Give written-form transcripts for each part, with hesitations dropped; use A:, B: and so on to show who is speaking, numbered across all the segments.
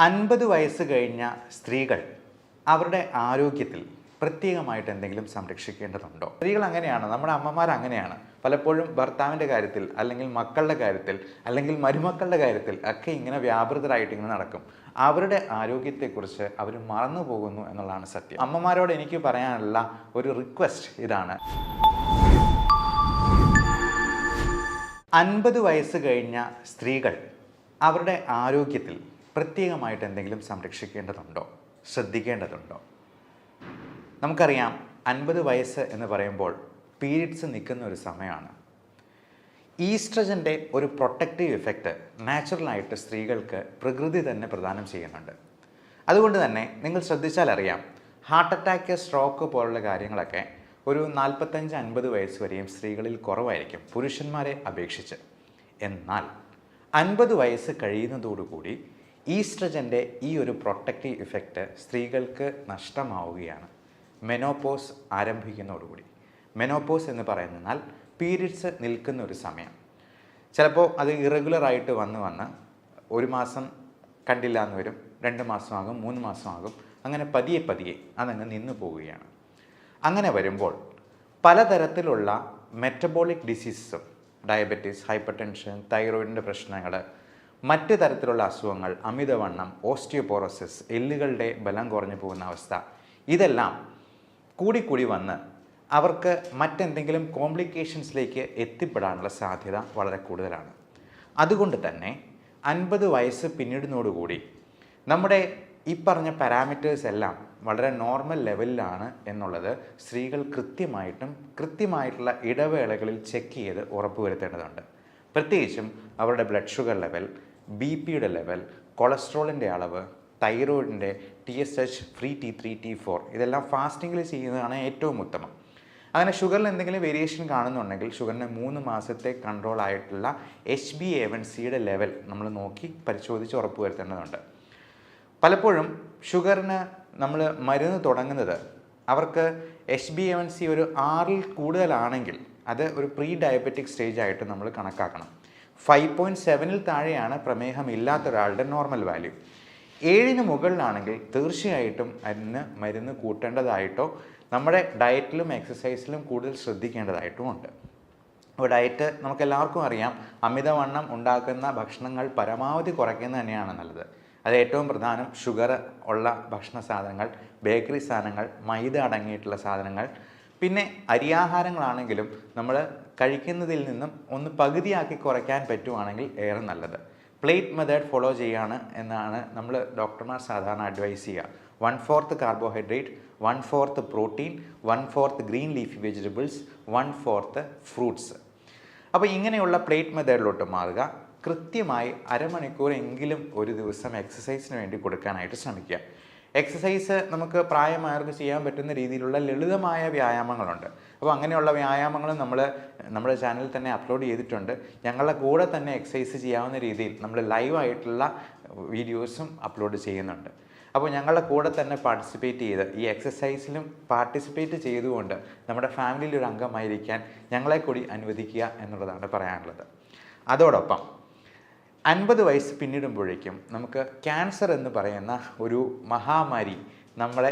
A: 50 വയസ്സ് കഴിഞ്ഞ സ്ത്രീകൾ അവരുടെ ആരോഗ്യത്തിൽ പ്രത്യേകമായിട്ട് എന്തെങ്കിലും സംരക്ഷിക്കേണ്ടതുണ്ടോ? സ്ത്രീകൾ അങ്ങനെയാണ്, നമ്മുടെ അമ്മമാർ അങ്ങനെയാണ്. പലപ്പോഴും ഭർത്താവിൻ്റെ കാര്യത്തിൽ, അല്ലെങ്കിൽ മക്കളുടെ കാര്യത്തിൽ, അല്ലെങ്കിൽ മരുമക്കളുടെ കാര്യത്തിൽ ഒക്കെ ഇങ്ങനെ വ്യാപൃതരായിട്ട് ഇങ്ങനെ നടക്കും. അവരുടെ ആരോഗ്യത്തെക്കുറിച്ച് അവർ മറന്നു പോകുന്നു എന്നുള്ളതാണ് സത്യം. അമ്മമാരോട് എനിക്ക് പറയാനുള്ള ഒരു റിക്വസ്റ്റ് ഇതാണ്. 50 വയസ്സ് കഴിഞ്ഞ സ്ത്രീകൾ അവരുടെ ആരോഗ്യത്തിൽ പ്രത്യേകമായിട്ട് എന്തെങ്കിലും സംരക്ഷിക്കേണ്ടതുണ്ടോ, ശ്രദ്ധിക്കേണ്ടതുണ്ടോ? നമുക്കറിയാം, 50 വയസ്സ് എന്ന് പറയുമ്പോൾ പീരിയഡ്സ് നിൽക്കുന്ന ഒരു സമയമാണ്. ഈസ്ട്രജൻ്റെ ഒരു പ്രൊട്ടക്റ്റീവ് ഇഫക്റ്റ് നാച്ചുറലായിട്ട് സ്ത്രീകൾക്ക് പ്രകൃതി തന്നെ പ്രദാനം ചെയ്യുന്നുണ്ട്. അതുകൊണ്ട് തന്നെ നിങ്ങൾ ശ്രദ്ധിച്ചാൽ അറിയാം, ഹാർട്ട് അറ്റാക്ക്, സ്ട്രോക്ക് പോലുള്ള കാര്യങ്ങളൊക്കെ ഒരു 45-50 വയസ്സ് വരെയും സ്ത്രീകളിൽ കുറവായിരിക്കും പുരുഷന്മാരെ അപേക്ഷിച്ച്. എന്നാൽ 50 വയസ്സ് കഴിയുന്നതോടുകൂടി ഈസ്ട്രജൻ്റെ ഈ ഒരു പ്രൊട്ടക്റ്റീവ് ഇഫക്റ്റ് സ്ത്രീകൾക്ക് നഷ്ടമാവുകയാണ്. മെനോപോസ് ആരംഭിക്കുന്നതോടുകൂടി. മെനോപോസ് എന്ന് പറയുന്നാൽ പീരിയഡ്സ് നിൽക്കുന്ന ഒരു സമയം. ചിലപ്പോൾ അത് ഇറഗുലറായിട്ട് വന്ന് ഒരു മാസം കണ്ടില്ല എന്ന് വരും, 2 മാസമാകും, 3 മാസമാകും, അങ്ങനെ പതിയെ അതങ്ങ് നിന്നു പോവുകയാണ്. അങ്ങനെ വരുമ്പോൾ പലതരത്തിലുള്ള മെറ്റബോളിക് ഡിസീസസും, ഡയബറ്റീസ്, ഹൈപ്പർ ടെൻഷൻ, തൈറോയിഡിൻ്റെ പ്രശ്നങ്ങൾ, മറ്റ് തരത്തിലുള്ള അസുഖങ്ങൾ, അമിതവണ്ണം, ഓസ്റ്റിയോപോറോസിസ്, എല്ലുകളുടെ ബലം കുറഞ്ഞു പോകുന്ന അവസ്ഥ, ഇതെല്ലാം കൂടി വന്ന് അവർക്ക് മറ്റെന്തെങ്കിലും കോംപ്ലിക്കേഷൻസിലേക്ക് എത്തിപ്പെടാനുള്ള സാധ്യത വളരെ കൂടുതലാണ്. അതുകൊണ്ട് തന്നെ 50 വയസ്സ് പിന്നിടുന്നതോടുകൂടി നമ്മുടെ ഈ പറഞ്ഞ പാരാമീറ്റേഴ്സ് എല്ലാം വളരെ നോർമൽ ലെവലിലാണ് എന്നുള്ളത് സ്ത്രീകൾ കൃത്യമായിട്ടുള്ള ഇടവേളകളിൽ ചെക്ക് ചെയ്ത് ഉറപ്പുവരുത്തേണ്ടതുണ്ട്. പ്രത്യേകിച്ചും അവരുടെ ബ്ലഡ് ഷുഗർ ലെവൽ, BP-യുടെ ലെവൽ, കൊളസ്ട്രോളിൻ്റെ അളവ്, തൈറോയിഡിൻ്റെ TSH, ഫ്രീ T3, T4 ഇതെല്ലാം ഫാസ്റ്റിങ്ങിൽ ചെയ്യുന്നതാണ് ഏറ്റവും ഉത്തമം. അങ്ങനെ ഷുഗറിൽ എന്തെങ്കിലും വേരിയേഷൻ കാണുന്നുണ്ടെങ്കിൽ ഷുഗറിന് 3 മാസത്തെ കൺട്രോൾ ആയിട്ടുള്ള HbA1cയുടെ ലെവൽ നമ്മൾ നോക്കി പരിശോധിച്ച് ഉറപ്പുവരുത്തേണ്ടതുണ്ട്. പലപ്പോഴും ഷുഗറിന് നമ്മൾ മരുന്ന് തുടങ്ങുന്നത് അവർക്ക് HbA1c ഒരു 6-ൽ കൂടുതലാണെങ്കിൽ അത് ഒരു പ്രീ ഡയബറ്റിക് സ്റ്റേജ് ആയിട്ട് നമ്മൾ കണക്കാക്കണം. 5.7-ൽ താഴെയാണ് പ്രമേഹം ഇല്ലാത്ത ഒരാളുടെ നോർമൽ വാല്യൂ. 7-ന് മുകളിലാണെങ്കിൽ തീർച്ചയായിട്ടും അതിന് മരുന്ന് കൂട്ടേണ്ടതായിട്ടോ നമ്മുടെ ഡയറ്റിലും എക്സസൈസിലും കൂടുതൽ ശ്രദ്ധിക്കേണ്ടതായിട്ടുമുണ്ട്. അപ്പോൾ ഡയറ്റ് നമുക്കെല്ലാവർക്കും അറിയാം, അമിതവണ്ണം ഉണ്ടാക്കുന്ന ഭക്ഷണങ്ങൾ പരമാവധി കുറയ്ക്കുന്നത് തന്നെയാണ് നല്ലത്. അത് ഏറ്റവും പ്രധാനം ഷുഗർ ഉള്ള ഭക്ഷണ സാധനങ്ങൾ, ബേക്കറി സാധനങ്ങൾ, മൈദ അടങ്ങിയിട്ടുള്ള സാധനങ്ങൾ, പിന്നെ അരിയാഹാരങ്ങളാണെങ്കിലും നമ്മൾ കഴിക്കുന്നതിൽ നിന്നും ഒന്ന് പകുതിയാക്കി കുറയ്ക്കാൻ പറ്റുവാണെങ്കിൽ ഏറെ നല്ലത്. പ്ലേറ്റ് മെത്തേഡ് ഫോളോ ചെയ്യുകയാണ് എന്നാണ് നമ്മൾ ഡോക്ടർമാർ സാധാരണ അഡ്വൈസ് ചെയ്യുക. 1/4 carbohydrate, 1/4 protein, 1/4 green leafy vegetables, 1/4 fruits. അപ്പോൾ ഇങ്ങനെയുള്ള പ്ലേറ്റ് മെത്തേഡിലോട്ട് മാറുക. കൃത്യമായി അരമണിക്കൂറെങ്കിലും ഒരു ദിവസം എക്സസൈസിന് വേണ്ടി കൊടുക്കാനായിട്ട് ശ്രമിക്കുക. എക്സസൈസ് നമുക്ക് പ്രായമായവർക്ക് ചെയ്യാൻ പറ്റുന്ന രീതിയിലുള്ള ലളിതമായ വ്യായാമങ്ങളുണ്ട്. അപ്പോൾ അങ്ങനെയുള്ള വ്യായാമങ്ങൾ നമ്മൾ നമ്മുടെ ചാനലിൽ തന്നെ അപ്ലോഡ് ചെയ്തിട്ടുണ്ട്. ഞങ്ങളുടെ കൂടെ തന്നെ എക്സസൈസ് ചെയ്യാവുന്ന രീതിയിൽ നമ്മൾ ലൈവായിട്ടുള്ള വീഡിയോസും അപ്ലോഡ് ചെയ്യുന്നുണ്ട്. അപ്പോൾ ഞങ്ങളുടെ കൂടെ തന്നെ പാർട്ടിസിപ്പേറ്റ് ചെയ്ത് ഈ എക്സസൈസിലും പാർട്ടിസിപ്പേറ്റ് ചെയ്തുകൊണ്ട് നമ്മുടെ ഫാമിലിയിൽ ഒരു അംഗമായിരിക്കാൻ ഞങ്ങളെ കൂടി അനുവദിക്കുക എന്നുള്ളതാണ് പറയാനുള്ളത്. അതോടൊപ്പം 50 വയസ്സ് പിന്നിടുമ്പോഴേക്കും നമുക്ക് ക്യാൻസർ എന്ന് പറയുന്ന ഒരു മഹാമാരി നമ്മളെ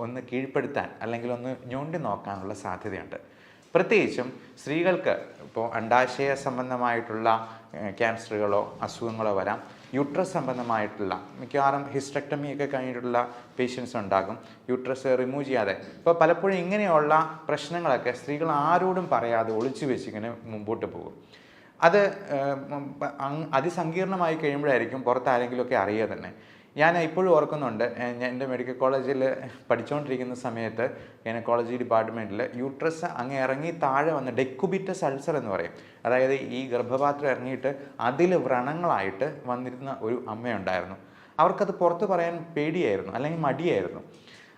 A: ഒന്ന് കീഴ്പ്പെടുത്താൻ അല്ലെങ്കിൽ ഒന്ന് ഞൊണ്ടി നോക്കാനുള്ള സാധ്യതയുണ്ട്. പ്രത്യേകിച്ചും സ്ത്രീകൾക്ക് ഇപ്പോൾ അണ്ഡാശയ സംബന്ധമായിട്ടുള്ള ക്യാൻസറുകളോ അസുഖങ്ങളോ വരാം. യൂട്രസ് സംബന്ധമായിട്ടുള്ള മിക്കവാറും ഹിസ്റ്റക്ടമിയൊക്കെ കഴിഞ്ഞിട്ടുള്ള പേഷ്യൻസ് ഉണ്ടാകും, യൂട്രസ് റിമൂവ് ചെയ്യാതെ. ഇപ്പോൾ പലപ്പോഴും ഇങ്ങനെയുള്ള പ്രശ്നങ്ങളൊക്കെ സ്ത്രീകൾ ആരോടും പറയാതെ ഒളിച്ചു വെച്ചിങ്ങനെ മുമ്പോട്ട് പോകും. അത് അതിസങ്കീർണമായി കഴിയുമ്പോഴായിരിക്കും പുറത്താരെങ്കിലുമൊക്കെ അറിയുക തന്നെ. ഞാൻ ഇപ്പോഴും ഓർക്കുന്നുണ്ട്, എൻ്റെ മെഡിക്കൽ കോളേജിൽ പഠിച്ചുകൊണ്ടിരിക്കുന്ന സമയത്ത് ഗൈനക്കോളജി ഡിപ്പാർട്ട്മെൻറ്റിൽ യൂട്രസ് അങ്ങ് ഇറങ്ങി താഴെ വന്ന് ഡെക്കുബിറ്റസ് അൾസർ എന്ന് പറയും, അതായത് ഈ ഗർഭപാത്രം ഇറങ്ങിയിട്ട് അതിൽ വ്രണങ്ങളായിട്ട് വന്നിരുന്ന ഒരു അമ്മയുണ്ടായിരുന്നു. അവർക്കത് പുറത്ത് പറയാൻ പേടിയായിരുന്നു, അല്ലെങ്കിൽ മടിയായിരുന്നു.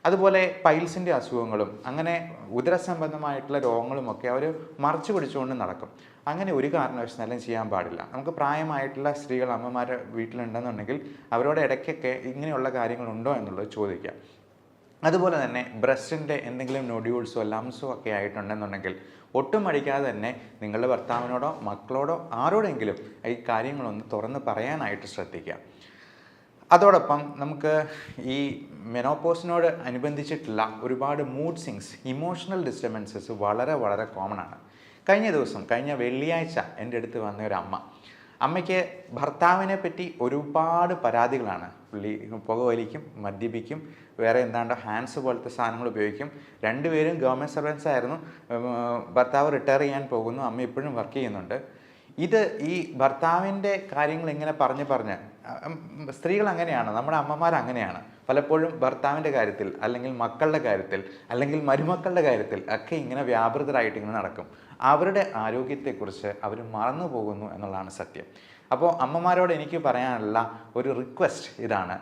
A: അതുപോലെ പൈൽസിൻ്റെ അസുഖങ്ങളും അങ്ങനെ ഉദരസംബന്ധമായിട്ടുള്ള രോഗങ്ങളുമൊക്കെ അവർ മറച്ചു പിടിച്ചുകൊണ്ട് നടക്കും. അങ്ങനെ ഒരു കാരണവശാലും ചെയ്യാൻ പാടില്ല. നമുക്ക് പ്രായമായിട്ടുള്ള സ്ത്രീകൾ, അമ്മമാർ വീട്ടിലുണ്ടെന്നുണ്ടെങ്കിൽ അവരോട് ഇടയ്ക്കൊക്കെ ഇങ്ങനെയുള്ള കാര്യങ്ങളുണ്ടോ എന്നുള്ളത് ചോദിക്കാം. അതുപോലെ തന്നെ ബ്രസ്റ്റിൻ്റെ എന്തെങ്കിലും നൊഡ്യൂൾസോ ലംസോ ഒക്കെ ആയിട്ടുണ്ടെന്നുണ്ടെങ്കിൽ ഒട്ടും മടിക്കാതെ തന്നെ നിങ്ങളുടെ ഭർത്താവിനോടോ മക്കളോടോ ആരോടെങ്കിലും ഈ കാര്യങ്ങളൊന്ന് തുറന്ന് പറയാനായിട്ട് ശ്രദ്ധിക്കുക. അതോടൊപ്പം നമുക്ക് ഈ മെനോപോസിനോട് അനുബന്ധിച്ചിട്ടുള്ള ഒരുപാട് മൂഡ് സ്വിങ്സ്, ഇമോഷണൽ ഡിസ്റ്റർബൻസസ് വളരെ വളരെ കോമൺ ആണ്. കഴിഞ്ഞ വെള്ളിയാഴ്ച എൻ്റെ അടുത്ത് വന്ന ഒരു അമ്മയ്ക്ക് ഭർത്താവിനെ പറ്റി ഒരുപാട് പരാതികളാണ്. പുള്ളി പുകവലിക്കും, മദ്യപിക്കും, വേറെ എന്താണ്ടോ ഹാൻഡ്സ് പോലത്തെ സാധനങ്ങൾ ഉപയോഗിക്കും. രണ്ടുപേരും ഗവൺമെൻറ് സർവൻസ് ആയിരുന്നു. ഭർത്താവ് റിട്ടയർ ചെയ്യാൻ പോകുന്നു, അമ്മ ഇപ്പോഴും വർക്ക് ചെയ്യുന്നുണ്ട്. ഇത് ഈ ഭർത്താവിൻ്റെ കാര്യങ്ങൾ ഇങ്ങനെ പറഞ്ഞ് സ്ത്രീകൾ അങ്ങനെയാണ്, നമ്മുടെ അമ്മമാർ അങ്ങനെയാണ്. പലപ്പോഴും ഭർത്താവിൻ്റെ കാര്യത്തിൽ, അല്ലെങ്കിൽ മക്കളുടെ കാര്യത്തിൽ, അല്ലെങ്കിൽ മരുമക്കളുടെ കാര്യത്തിൽ ഒക്കെ ഇങ്ങനെ വ്യാപൃതരായിട്ട് ഇങ്ങനെ നടക്കും. അവരുടെ ആരോഗ്യത്തെക്കുറിച്ച് അവർ മറന്നു പോകുന്നു എന്നുള്ളതാണ് സത്യം. അപ്പോൾ അമ്മമാരോട് എനിക്ക് പറയാനുള്ള ഒരു റിക്വസ്റ്റ് ഇതാണ്: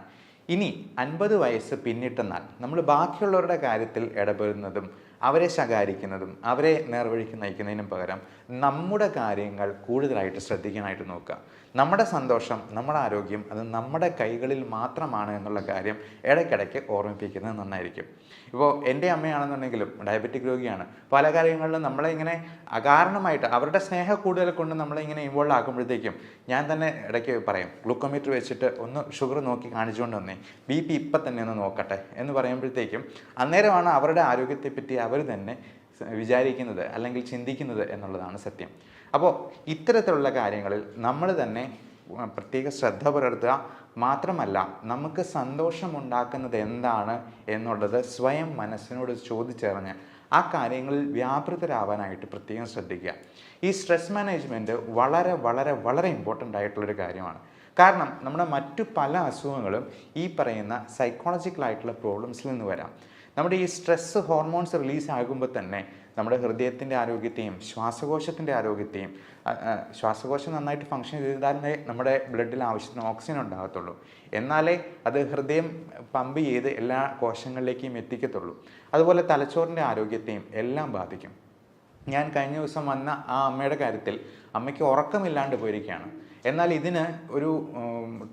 A: ഇനി 50 വയസ്സ് പിന്നിട്ടെന്നാൽ നമ്മൾ ബാക്കിയുള്ളവരുടെ കാര്യത്തിൽ ഇടപെടുന്നതും അവരെ ശകാരിക്കുന്നതും അവരെ നേർവഴിക്ക് നയിക്കുന്നതിനും പകരം നമ്മുടെ കാര്യങ്ങൾ കൂടുതലായിട്ട് ശ്രദ്ധിക്കാനായിട്ട് നോക്കുക. നമ്മുടെ സന്തോഷം, നമ്മുടെ ആരോഗ്യം അത് നമ്മുടെ കൈകളിൽ മാത്രമാണ് എന്നുള്ള കാര്യം ഇടയ്ക്കിടയ്ക്ക് ഓർമ്മിപ്പിക്കുന്നത് നന്നായിരിക്കും. ഇപ്പോൾ എൻ്റെ അമ്മയാണെന്നുണ്ടെങ്കിലും ഡയബറ്റിക് രോഗിയാണ്. പല കാര്യങ്ങളിലും നമ്മളെ ഇങ്ങനെ അകാരണമായിട്ട് അവരുടെ സ്നേഹം കൂടുതൽ കൊണ്ട് നമ്മളെ ഇങ്ങനെ ഇൻവോൾവ് ആക്കുമ്പോഴത്തേക്കും ഞാൻ തന്നെ ഇടയ്ക്ക് പറയും, ഗ്ലൂക്കോമീറ്റർ വെച്ചിട്ട് ഒന്ന് ഷുഗർ നോക്കി കാണിച്ചുകൊണ്ട് വന്നേ, BP ഇപ്പം തന്നെ ഒന്ന് നോക്കട്ടെ എന്ന് പറയുമ്പോഴത്തേക്കും അന്നേരമാണ് അവരുടെ ആരോഗ്യത്തെപ്പറ്റി അവർ തന്നെ വിചാരിക്കുന്നത് അല്ലെങ്കിൽ ചിന്തിക്കുന്നത് എന്നുള്ളതാണ് സത്യം. അപ്പോൾ ഇത്തരത്തിലുള്ള കാര്യങ്ങളിൽ നമ്മൾ തന്നെ പ്രത്യേക ശ്രദ്ധ പുലർത്തുക. മാത്രമല്ല, നമുക്ക് സന്തോഷമുണ്ടാക്കുന്നത് എന്താണ് എന്നുള്ളത് സ്വയം മനസ്സിനോട് ചോദിച്ചറിഞ്ഞ് ആ കാര്യങ്ങളിൽ വ്യാപൃതരാവാനായിട്ട് പ്രത്യേകം ശ്രദ്ധിക്കുക. ഈ സ്ട്രെസ് മാനേജ്മെൻറ്റ് വളരെ വളരെ വളരെ ഇമ്പോർട്ടൻ്റ് ആയിട്ടുള്ളൊരു കാര്യമാണ്. കാരണം നമ്മുടെ മറ്റു പല അസുഖങ്ങളും ഈ പറയുന്ന സൈക്കോളജിക്കലായിട്ടുള്ള പ്രോബ്ലംസിൽ നിന്ന് വരാം. നമ്മുടെ ഈ സ്ട്രെസ് ഹോർമോൺസ് റിലീസ് ആകുമ്പോൾ തന്നെ നമ്മുടെ ഹൃദയത്തിൻ്റെ ആരോഗ്യത്തെയും ശ്വാസകോശത്തിൻ്റെ ആരോഗ്യത്തെയും, ശ്വാസകോശം നന്നായിട്ട് ഫങ്ഷൻ ചെയ്താലേ നമ്മുടെ ബ്ലഡിൽ ആവശ്യത്തിന് ഓക്സിജൻ ഉണ്ടാകത്തുള്ളൂ. എന്നാലേ അത് ഹൃദയം പമ്പ് ചെയ്ത് എല്ലാ കോശങ്ങളിലേക്കും എത്തിക്കത്തുള്ളൂ. അതുപോലെ തലച്ചോറിൻ്റെ ആരോഗ്യത്തെയും എല്ലാം ബാധിക്കും. ഞാൻ കഴിഞ്ഞ ദിവസം വന്ന ആ അമ്മയുടെ കാര്യത്തിൽ അമ്മയ്ക്ക് ഉറക്കമില്ലാണ്ട് പോയിരിക്കുകയാണ്. എന്നാൽ ഇതിന് ഒരു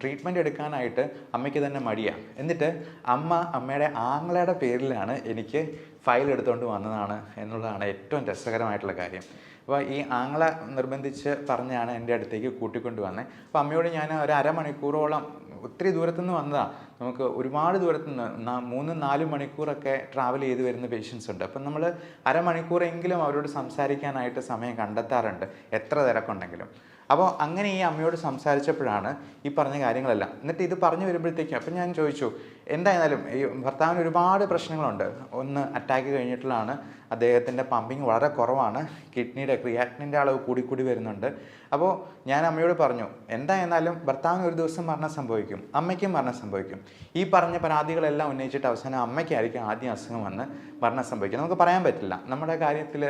A: ട്രീറ്റ്മെൻറ്റ് എടുക്കാനായിട്ട് അമ്മയ്ക്ക് തന്നെ മടിയാണ്. എന്നിട്ട് അമ്മയുടെ ആങ്ങളയുടെ പേരിലാണ് എനിക്ക് ഫയൽ എടുത്തുകൊണ്ട് വന്നതാണ് എന്നുള്ളതാണ് ഏറ്റവും രസകരമായിട്ടുള്ള കാര്യം. അപ്പോൾ ഈ ആങ്ങള നിർബന്ധിച്ച് പറഞ്ഞാണ് എൻ്റെ അടുത്തേക്ക് കൂട്ടിക്കൊണ്ട് വന്നത്. അപ്പോൾ അമ്മയോട് ഞാൻ ഒരു അരമണിക്കൂറോളം, ഒത്തിരി ദൂരത്തുനിന്ന് വന്നതാണ്, നമുക്ക് ഒരുപാട് ദൂരത്തുനിന്ന് 3-4 മണിക്കൂറൊക്കെ ട്രാവൽ ചെയ്ത് വരുന്ന പേഷ്യൻസ് ഉണ്ട്. അപ്പം നമ്മൾ അരമണിക്കൂറെങ്കിലും അവരോട് സംസാരിക്കാനായിട്ട് സമയം കണ്ടെത്താറുണ്ട്, എത്ര തിരക്കുണ്ടെങ്കിലും. അപ്പോൾ അങ്ങനെ ഈ അമ്മയോട് സംസാരിച്ചപ്പോഴാണ് ഈ പറഞ്ഞ കാര്യങ്ങളെല്ലാം. എന്നിട്ട് ഇത് പറഞ്ഞു വരുമ്പോഴത്തേക്കും അപ്പം ഞാൻ ചോദിച്ചു, എന്തായാലും ഈ ഭർത്താവിന് ഒരുപാട് പ്രശ്നങ്ങളുണ്ട്. ഒന്ന് അറ്റാക്ക് കഴിഞ്ഞിട്ടുള്ളതാണ്, അദ്ദേഹത്തിൻ്റെ പമ്പിങ് വളരെ കുറവാണ്, കിഡ്നിയുടെ ക്രിയാറ്റിനിൻ്റെ അളവ് കൂടി വരുന്നുണ്ട്. അപ്പോൾ ഞാൻ അമ്മയോട് പറഞ്ഞു, എന്തായിരുന്നാലും ഭർത്താവിന് ഒരു ദിവസം മരണം സംഭവിക്കും, അമ്മയ്ക്കും മരണം സംഭവിക്കും. ഈ പറഞ്ഞ പരാതികളെല്ലാം ഉന്നയിച്ചിട്ട് അവസാനം അമ്മയ്ക്കായിരിക്കും ആദ്യം അസുഖം വന്ന് മരണം സംഭവിക്കും. നമുക്ക് പറയാൻ പറ്റില്ല. നമ്മുടെ കാര്യത്തിൽ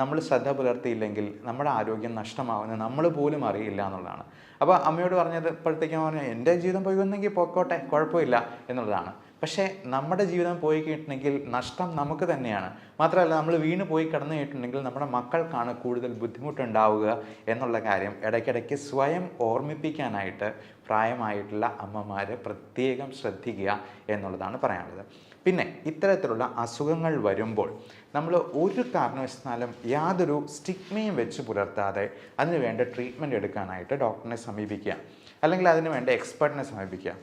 A: നമ്മൾ ശ്രദ്ധ പുലർത്തിയില്ലെങ്കിൽ നമ്മുടെ ആരോഗ്യം നഷ്ടമാവുന്നത് നമ്മൾ പോലും അറിയില്ല എന്നുള്ളതാണ്. അപ്പോൾ അമ്മയോട് പറഞ്ഞത് ഇപ്പോഴത്തേക്കും പറഞ്ഞു, എൻ്റെ ജീവിതം പോയി വന്നെങ്കിൽ പോയിക്കോട്ടെ, കുഴപ്പമില്ല എന്നുള്ളതാണ്. പക്ഷേ നമ്മുടെ ജീവിതം പോയി കഴിഞ്ഞിട്ടുണ്ടെങ്കിൽ നഷ്ടം നമുക്ക് തന്നെയാണ്. മാത്രമല്ല, നമ്മൾ വീണ് പോയി കിടന്നു കഴിഞ്ഞിട്ടുണ്ടെങ്കിൽ നമ്മുടെ മക്കൾക്കാണ് കൂടുതൽ ബുദ്ധിമുട്ടുണ്ടാവുക എന്നുള്ള കാര്യം ഇടയ്ക്കിടയ്ക്ക് സ്വയം ഓർമ്മിപ്പിക്കാനായിട്ട് പ്രായമായിട്ടുള്ള അമ്മമാർ പ്രത്യേകം ശ്രദ്ധിക്കുക എന്നുള്ളതാണ് പറയാനുള്ളത്. പിന്നെ ഇത്തരത്തിലുള്ള അസുഖങ്ങൾ വരുമ്പോൾ നമ്മൾ ഒരു കാരണവശാലും യാതൊരു സ്റ്റിഗ്മയും വെച്ച് പുലർത്താതെ അതിന് വേണ്ട ട്രീറ്റ്മെൻറ്റ് എടുക്കാനായിട്ട് ഡോക്ടറിനെ സമീപിക്കുക, അല്ലെങ്കിൽ അതിന് വേണ്ട എക്സ്പെർട്ടിനെ സമീപിക്കുക.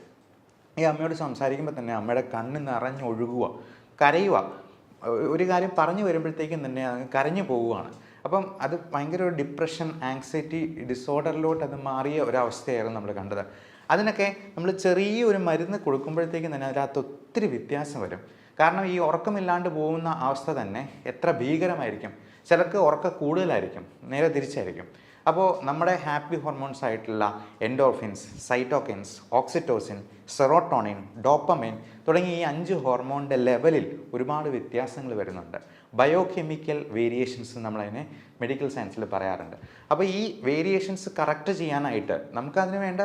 A: ഈ അമ്മയോട് സംസാരിക്കുമ്പോൾ തന്നെ അമ്മയുടെ കണ്ണ് നിറഞ്ഞൊഴുകുക, കരയുക. ഒരു കാര്യം പറഞ്ഞു വരുമ്പോഴത്തേക്കും തന്നെ അങ്ങ് കരഞ്ഞു പോവുകയാണ്. അപ്പം അത് ഭയങ്കര ഒരു ഡിപ്രഷൻ, ആങ്സൈറ്റി ഡിസോർഡറിലോട്ട് അത് മാറിയ ഒരവസ്ഥയായിരുന്നു നമ്മൾ കണ്ടത്. അതിനൊക്കെ നമ്മൾ ചെറിയൊരു മരുന്ന് കൊടുക്കുമ്പോഴത്തേക്കും തന്നെ അതിനകത്ത് ഒത്തിരി വ്യത്യാസം വരും. കാരണം ഈ ഉറക്കമില്ലാണ്ട് പോകുന്ന അവസ്ഥ തന്നെ എത്ര ഭീകരമായിരിക്കും. ചിലർക്ക് ഉറക്കം കൂടുതലായിരിക്കും, നേരെ തിരിച്ചായിരിക്കും. അപ്പോൾ നമ്മുടെ ഹാപ്പി ഹോർമോൺസ് ആയിട്ടുള്ള എൻഡോർഫിൻസ്, സൈറ്റോകിൻസ്, ഓക്സിറ്റോസിൻ, സെറോട്ടോണിൻ, ഡോപ്പമൈൻ തുടങ്ങി ഈ 5 ഹോർമോണിൻ്റെ ലെവലിൽ ഒരുപാട് വ്യത്യാസങ്ങൾ വരുന്നുണ്ട്. ബയോകെമിക്കൽ വേരിയേഷൻസ് നമ്മളതിനെ മെഡിക്കൽ സയൻസിൽ പറയാറുണ്ട്. അപ്പോൾ ഈ വേരിയേഷൻസ് കറക്റ്റ് ചെയ്യാനായിട്ട് നമുക്കതിന് വേണ്ട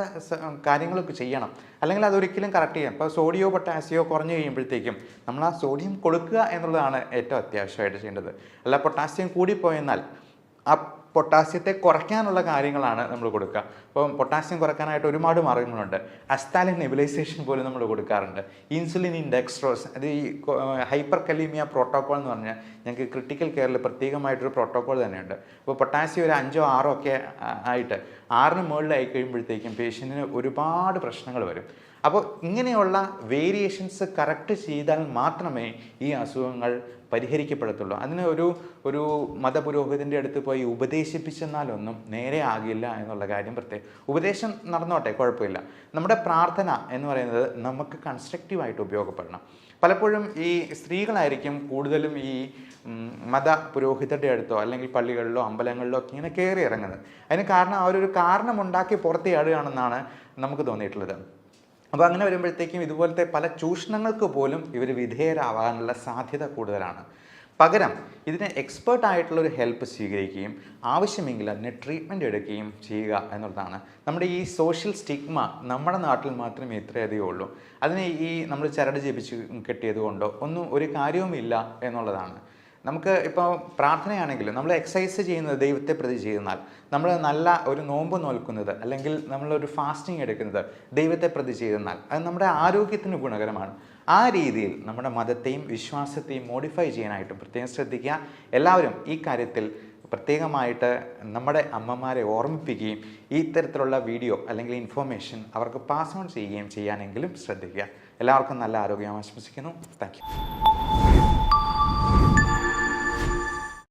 A: കാര്യങ്ങളൊക്കെ ചെയ്യണം, അല്ലെങ്കിൽ അതൊരിക്കലും കറക്റ്റ് ചെയ്യാം. ഇപ്പോൾ സോഡിയോ പൊട്ടാസിയോ കുറഞ്ഞു കഴിയുമ്പോഴത്തേക്കും നമ്മൾ ആ സോഡിയം കൊടുക്കുക എന്നുള്ളതാണ് ഏറ്റവും അത്യാവശ്യമായിട്ട് ചെയ്യേണ്ടത്. അല്ല പൊട്ടാസ്യം കൂടിപ്പോയെന്നാൽ ആ പൊട്ടാസ്യത്തെ കുറയ്ക്കാനുള്ള കാര്യങ്ങളാണ് നമ്മൾ കൊടുക്കുക. അപ്പം പൊട്ടാസ്യം കുറയ്ക്കാനായിട്ട് ഒരുപാട് മാർഗ്ഗങ്ങളുണ്ട്. അസ്താലിൻ നെബുലൈസേഷൻ പോലും നമ്മൾ കൊടുക്കാറുണ്ട്. ഇൻസുലിൻ ഇൻഡെക്സ്ട്രോസ്, അത് ഈ ഹൈപ്പർ കലീമിയ പ്രോട്ടോക്കോൾ എന്ന് പറഞ്ഞാൽ ഞങ്ങൾക്ക് ക്രിട്ടിക്കൽ കെയറിൽ പ്രത്യേകമായിട്ടൊരു പ്രോട്ടോക്കോൾ തന്നെയുണ്ട്. അപ്പോൾ പൊട്ടാസ്യം ഒരു 5-6 ഒക്കെ ആയിട്ട് 6ന് മുകളിലായി കഴിയുമ്പോഴത്തേക്കും പേഷ്യൻറ്റിന് ഒരുപാട് പ്രശ്നങ്ങൾ വരും. അപ്പോൾ ഇങ്ങനെയുള്ള വേരിയേഷൻസ് കറക്റ്റ് ചെയ്താൽ മാത്രമേ ഈ അസുഖങ്ങൾ പരിഹരിക്കപ്പെടത്തുള്ളൂ. അതിന് ഒരു മതപുരോഹിതൻ്റെ അടുത്ത് പോയി ഉപദേശിപ്പിച്ചെന്നാലൊന്നും നേരെ ആകില്ല എന്നുള്ള കാര്യം പ്രത്യേകം. ഉപദേശം നടന്നോട്ടെ, കുഴപ്പമില്ല. നമ്മുടെ പ്രാർത്ഥന എന്ന് പറയുന്നത് നമുക്ക് കൺസ്ട്രക്റ്റീവായിട്ട് ഉപയോഗപ്പെടണം. പലപ്പോഴും ഈ സ്ത്രീകളായിരിക്കും കൂടുതലും ഈ മത പുരോഹിതരുടെ അടുത്തോ അല്ലെങ്കിൽ പള്ളികളിലോ അമ്പലങ്ങളിലോ ഒക്കെ ഇങ്ങനെ കയറി ഇറങ്ങുന്നത്. അതിന് കാരണം അവരൊരു കാരണമുണ്ടാക്കി പുറത്തിയാടുകയാണെന്നാണ് നമുക്ക് തോന്നിയിട്ടുള്ളത്. അപ്പോൾ അങ്ങനെ വരുമ്പോഴത്തേക്കും ഇതുപോലത്തെ പല ചൂഷണങ്ങൾക്ക് പോലും ഇവർ വിധേയരാവാനുള്ള സാധ്യത കൂടുതലാണ്. പകരം ഇതിന് എക്സ്പേർട്ടായിട്ടുള്ളൊരു ഹെൽപ്പ് സ്വീകരിക്കുകയും ആവശ്യമെങ്കിൽ അതിന് ട്രീറ്റ്മെൻറ്റ് എടുക്കുകയും ചെയ്യുക എന്നുള്ളതാണ്. നമ്മുടെ ഈ സോഷ്യൽ സ്റ്റിഗ്മ നമ്മുടെ നാട്ടിൽ മാത്രമേ ഇത്രയധികം ഉള്ളൂ. അതിനെ ഈ നമ്മൾ ചരട് ജപിച്ച് കെട്ടിയത് കൊണ്ടോ ഒന്നും ഒരു കാര്യവുമില്ല എന്നുള്ളതാണ്. നമുക്ക് ഇപ്പോൾ പ്രാർത്ഥനയാണെങ്കിലും നമ്മൾ എക്സസൈസ് ചെയ്യുന്നത് ദൈവത്തെ പ്രതി ചെയ്യുന്നാൽ, നമ്മൾ നല്ല ഒരു നോമ്പ് നോൽക്കുന്നത് അല്ലെങ്കിൽ നമ്മളൊരു ഫാസ്റ്റിംഗ് എടുക്കുന്നത് ദൈവത്തെ പ്രതി ചെയ്യുന്നാൽ അത് നമ്മുടെ ആരോഗ്യത്തിന് ഗുണകരമാണ്. ആ രീതിയിൽ നമ്മുടെ മതത്തെയും വിശ്വാസത്തെയും മോഡിഫൈ ചെയ്യാനായിട്ടും പ്രത്യേകം ശ്രദ്ധിക്കുക. എല്ലാവരും ഈ കാര്യത്തിൽ പ്രത്യേകമായിട്ട് നമ്മുടെ അമ്മമാരെ ഓർമ്മിപ്പിക്കുകയും ഈ തരത്തിലുള്ള വീഡിയോ അല്ലെങ്കിൽ ഇൻഫോർമേഷൻ അവർക്ക് പാസ് ഓൺ ചെയ്യുകയും ചെയ്യാനെങ്കിലും ശ്രദ്ധിക്കുക. എല്ലാവർക്കും നല്ല ആരോഗ്യം ആശംസിക്കുന്നു. Thank you.